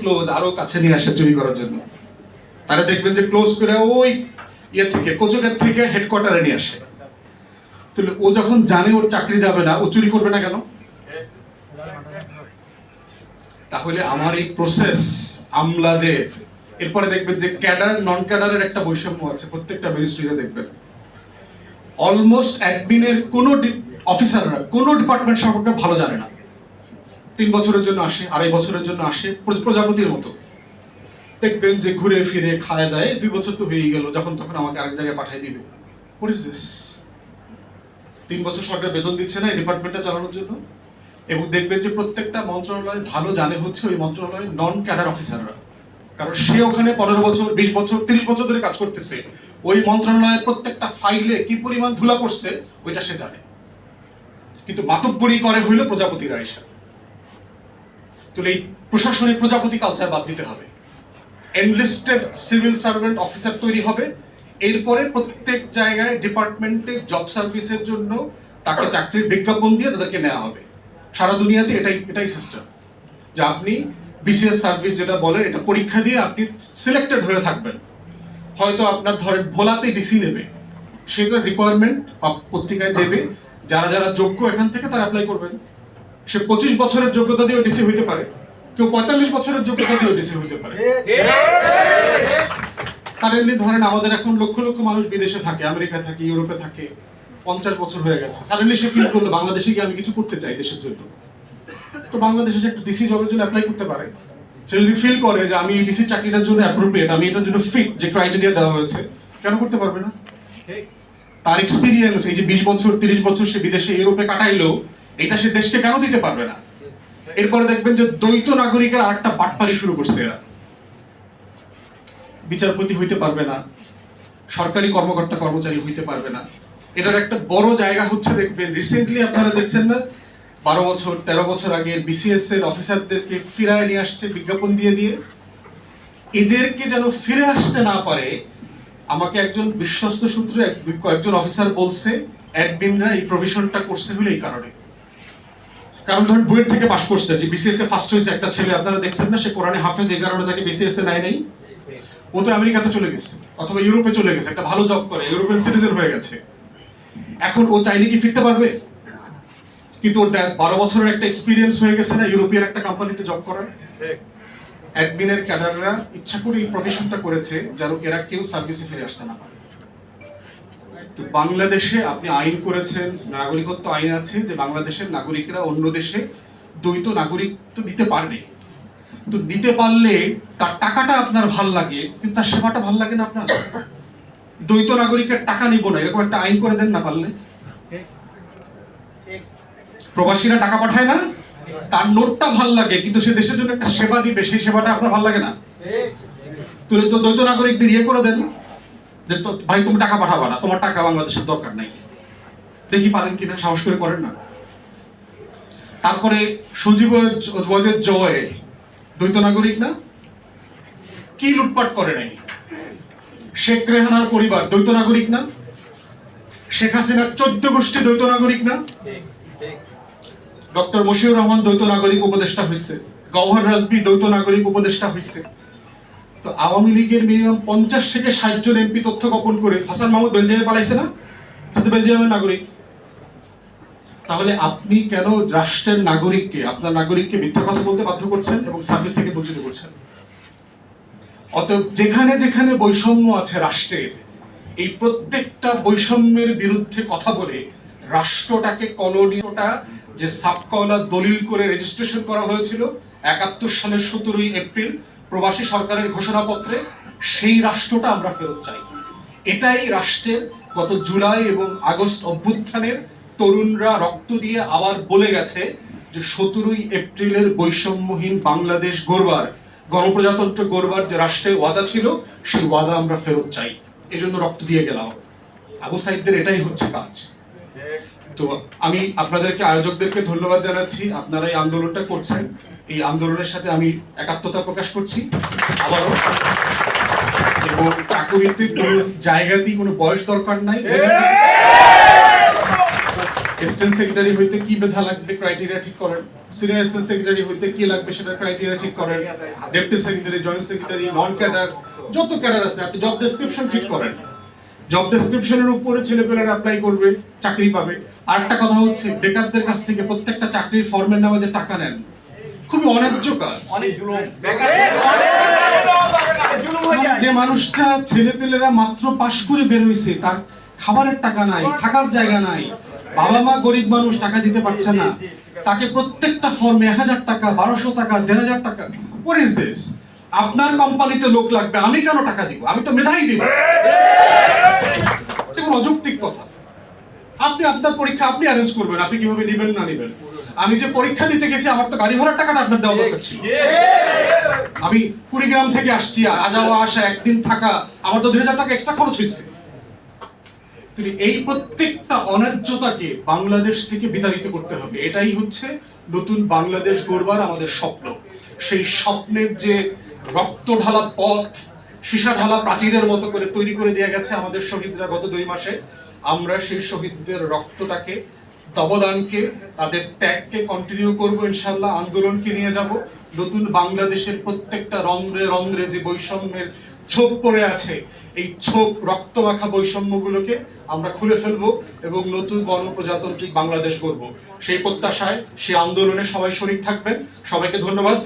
Close আরো কাছে নিয়ে আসে চুরি করার জন্য। তারা দেখবেন যে ক্লোজ করে ওই থেকে কোচকের থেকে হেডকোয়ার্টারে নিয়ে আসে। তাহলে ও যখন জানে ওর চাকরি যাবে না, ও চুরি করবে না কেন? তাহলে আমার এই প্রসেস আমলাদের, এরপরে দেখবেন যে ক্যাডার নন ক্যাডারের একটা বৈষম্য আছে প্রত্যেকটা মিনিস্ট্রিতে দেখবেন। অলমোস্ট অ্যাডমিনের কোনো অফিসাররা কোনো ডিপার্টমেন্ট সম্পর্কে ভালো জানে না। 3 বছরের জন্য আসে, 2.5 বছরের জন্য আসে, প্রজাপতির মতো। দেখবেন যে ঘুরে ফিরে খায় দেয়, 2 বছর তো হয়েই গেল, যখন তখন আমাকে আরেক জায়গায় পাঠিয়ে দিবে। What is this? 3 বছর সরকার বেতন দিচ্ছে না এই ডিপার্টমেন্টটা চালানোর জন্য। এবং দেখবেন যে প্রত্যেকটা মন্ত্রণালয় ভালো জানে হচ্ছে ওই মন্ত্রণালয়ের নন ক্যাডার অফিসাররা, কারণ সে ওখানে 15 বছর 20 বছর 30 বছর ধরে কাজ করতেছে। ওই মন্ত্রণালয়ের প্রত্যেকটা ফাইলে কি পরিমাণ ধুলা পড়ছে ওইটা সে জানে, কিন্তু মাতব্বরি করে হইল প্রজাপতিরা এসে। তো এই প্রশাসনিক প্রজাপতি কালচার বাদ দিতে হবে। এনলিস্টেড সিভিল সার্ভেন্ট অফিসার তৈরি হবে, এরপরে প্রত্যেক জায়গায় ডিপার্টমেন্টে জব সার্ভিসের জন্য তাকে চাকরির বিজ্ঞাপন দিয়ে তাদেরকে নেওয়া হবে। সারা দুনিয়াতে এটাই সিস্টেম, যে আপনি বিসিএস সার্ভিস যেটা বলে, এটা পরীক্ষা দিয়ে আপনি সিলেক্টেড হয়ে থাকবেন। হয়তো আপনার ধরেন ভোলাতে ডিসি নেবে, সেটা রিকোয়ারমেন্ট পত্রিকায় দেবে, যারা যারা যোগ্য এখান থেকে তারা অ্যাপ্লাই করবেন। সে 25 বছরের যোগ্যতা দিয়েও ডিসি হইতে পারে, কেউ 45 বছরের যোগ্যতা দিয়েও ডিসি হইতে পারে। সাডেনলি ধরেন আমাদের এখন লক্ষ লক্ষ মানুষ বিদেশে থাকে, আমেরিকা থাকে, ইউরোপে থাকে, 50 বছর হয়ে গেছে। সাডেনলি সে ফিল করলো বাংলাদেশে গিয়ে আমি কিছু করতে চাই দেশের জন্য, তো বাংলাদেশে যে একটা ডিসি জবের জন্য অ্যাপ্লাই করতে পারে। সে যদি ফিল করে যে আমি ডিসি চাকরিটার জন্য অ্যাপ্রোপ্রিয়েট, আমি এটার জন্য ফিট, যে ক্রাইটেরিয়া দেওয়া হয়েছে, কেন করতে পারবে না? তার এক্সপিরিয়েন্স এই যে 20 বছর 30 বছর সে বিদেশে ইউরোপে কাটাইলো, এটা সে দেশকে কেন দিতে পারবে না? এরপরে দেখবেন যে দ্বৈত নাগরিকের আরেকটা বাটপারি শুরু করছে এরা। বিচারপতি হইতে পারবে না, সরকারি কর্মকর্তা কর্মচারী হইতে পারবে না। এটার একটা বড় জায়গা হচ্ছে দেখবেন রিসেন্টলি আপনারা দেখছেন না, 12 বছর 13 বছর আগে বিসিএস এর অফিসারদেরকে ফিরায় নিয়ে আসছে বিজ্ঞাপন দিয়ে দিয়ে। এদেরকে যেন ফিরে আসতে না পারে, আমাকে একজন বিশ্বস্ত সূত্রে কয়েকজন অফিসার বলছে অ্যাডমিনরা এই প্রভিশনটা করছে হলো এই কারণে। কারণ ধরুন বুয়েট থেকে পাস করছে, যে বিসিএস এ ফার্স্ট হয়েছে একটা ছেলে, আপনারা দেখছেন না, সে কোরআনে হাফেজ, এই কারণে তাকে বিসিএস এ নাই। ও তো আমেরিকাতে চলে গেছে অথবা ইউরোপে চলে গেছে, একটা ভালো জব করে, ইউরোপিয়ান সিটিজেন হয়ে গেছে। এখন ও চাইলে কি ফিরতে পারবে? কিন্তু ওর 12 বছরের একটা এক্সপিরিয়েন্স হয়ে গেছে না ইউরোপিয়ান একটা কোম্পানিতে জব করার। অ্যাডমিনের ক্যাডাররা ইচ্ছা করে এই প্রফেশনটা করেছে যেন এরা কেউ সার্ভিসে ফিরে আসতে না পারে। তো বাংলাদেশে আপনি আইন করেছেন, নাগরিকত্ব আইন আছে, যে বাংলাদেশের নাগরিকরা অন্য দেশে দ্বৈত নাগরিকত্ব নিতে পারবে। তো নিতে পারলে তার টাকাটা আপনার ভাল লাগে, কিন্তু তার সেবাটা ভাল লাগে না আপনার। দ্বৈত নাগরিকের টাকা নিব না, এরকম একটা আইন করে দেন না পারলে। প্রবাসীরা টাকা পাঠায় না, তার নোটটা ভাল লাগে, কিন্তু সে দেশের জন্য একটা সেবা দিবে, সেই সেবাটা আপনার ভাল লাগে না। তো দ্বৈত নাগরিকদের ইয়ে করে দেন যে তো ভাই তুমি টাকা পাঠাবা না, তোমার টাকা বাংলাদেশের দরকার নাই। দেখি পারেন কিনা, সাহস করে করেন না। তারপরে সজীবের জয় দ্বৈত নাগরিক না, কি লুটপাট করে নাই? শেখ রেহানার পরিবার দ্বৈত নাগরিক না? শেখ হাসিনার 14 গোষ্ঠী দ্বৈত নাগরিক না? ডক্টর মশিউর রহমান দ্বৈত নাগরিক উপদেষ্টা হয়েছে, গওহর রাজবি দ্বৈত নাগরিক উপদেষ্টা হয়েছে। তো আওয়ামী লীগের মিনিমাম 50 থেকে 60 জন এমপি তথ্য গোপন করে হাসান মাহমুদ বেলজিয়ামে পালাইছে না? কিন্তু বেলজিয়ামের নাগরিক। তাহলে আপনি কেন রাষ্ট্রের নাগরিককে, আপনার নাগরিককে মিথ্যা কথা বলতে বাধ্য করছেন এবং সার্ভিস থেকে বঞ্চিত করছেন? অতএব যেখানে যেখানে বৈষম্য আছে রাষ্ট্রের, এই প্রত্যেকটা বৈষম্যের বিরুদ্ধে কথা বলে রাষ্ট্রটাকে, কলোনিটা যে সাবকওলা দলিল করে রেজিস্ট্রেশন করা হয়েছিল 71 সালের 17 এপ্রিল প্রবাসী সরকারের ঘোষণাপত্রে, সেই রাষ্ট্রটা আমরা ফেরত চাই। এটাই রাষ্ট্রের গত জুলাই এবং আগস্ট অভ্যুত্থানের তরুণরা রক্ত দিয়ে আবার বলে গেছে যে 17 এপ্রিলের বৈষম্যহীন বাংলাদেশ গড়বার, গণপ্রজাতন্ত্র গড়বার যে রাষ্ট্রের ওয়াদা ছিল, সেই ওয়াদা আমরা ফেরত চাই। এজন্য রক্ত দিয়ে গেলাম। আবু সাইদদের এটাই হচ্ছে কাজ। তো আমি আপনাদেরকে, আয়োজকদেরকে ধন্যবাদ জানাচ্ছি, আপনারা এই আন্দোলনটা করছেন। এই আন্দোলনের সাথে আমি একাত্মতা প্রকাশ করছি আবারও। এবং চাকুরিতে কোনো জায়গাতেই কোনো বয়স দরকার নাই। অ্যাসিস্ট্যান্ট সেক্রেটারি হইতে কি মেধা লাগবে ক্রাইটেরিয়া ঠিক করেন, সিনিয়র অ্যাসিস্ট্যান্ট সেক্রেটারি হইতে কি লাগবে সেটা ক্রাইটেরিয়া ঠিক করেন, deputy secretary, joint secretary, non cadre, যত ক্যাডার আছে আপনি জব ডেসক্রিপশন ঠিক করেন। জব ডেসক্রিপশনের উপরে ছেলেপেলেরা অ্যাপ্লাই করবে, চাকরি পাবে। আর একটা কথা হচ্ছে, বেকারদের কাছ থেকে প্রত্যেকটা চাকরির ফর্মের নামে যে টাকা নেন, খুবই অন্যায্য কাজ। যে মানুষটা ছেলেপেলেরা মাত্র পাশ করে বের হইছে, তার খাবারের টাকা নাই, থাকার জায়গা নাই, বাবা মা গরিব মানুষ, টাকা দিতে পারছে না, তাকে প্রত্যেকটা ফর্মে 1000 টাকা, 1200 টাকা, 1500 টাকা। What is this? আপনার কোম্পানিতে লোক লাগবে, আমি কেন টাকা দিব? আমি তো মেধাই দিব। এটা অযৌক্তিক কথা। আপনি আপনার পরীক্ষা আপনি অ্যারেঞ্জ করবেন, আপনি কিভাবে নেবেন না নেবেন। আমি যে পরীক্ষা দিতে গেছি, আমার তো গাড়ি ভাড়ার টাকাটা আপনার দেওয়া দরকার ছিল। আমি কুড়িগ্রাম থেকে আসছি, যাওয়া আসা, একদিন থাকা, আমার তো 2000 টাকা এক্সট্রা খরচ হয়েছে। এই প্রত্যেকটা অন্যায্যতাকে বাংলাদেশ থেকে বিতাড়িত করতে হবে। এটাই হচ্ছে নতুন বাংলাদেশ গড়বার আমাদের স্বপ্ন। সেই স্বপ্নের যে রক্ত ঢালা পথ, সীসা ঢালা প্রাচীরের মতো করে তৈরি করে দিয়ে গেছে আমাদের শহীদরা গত 2 মাসে, আমরা সেই শহীদদের রক্তটাকে, অবদানকে, তাদের ত্যাগকে কন্টিনিউ করব ইনশাআল্লাহ। আন্দোলনকে নিয়ে যাব। নতুন বাংলাদেশের প্রত্যেকটা রন্ধ্রে রন্ধ্রে যে বৈষম্যের ছোপ পড়ে আছে, এই ছোপ রক্তমাখা বৈষম্যগুলোকে আমরা খুলে ফেলবো এবং নতুন গণপ্রজাতান্ত্রিক বাংলাদেশ গড়ব। সেই প্রত্যাশায়, সেই আন্দোলনে সবাই শরীক থাকবেন। সবাইকে ধন্যবাদ।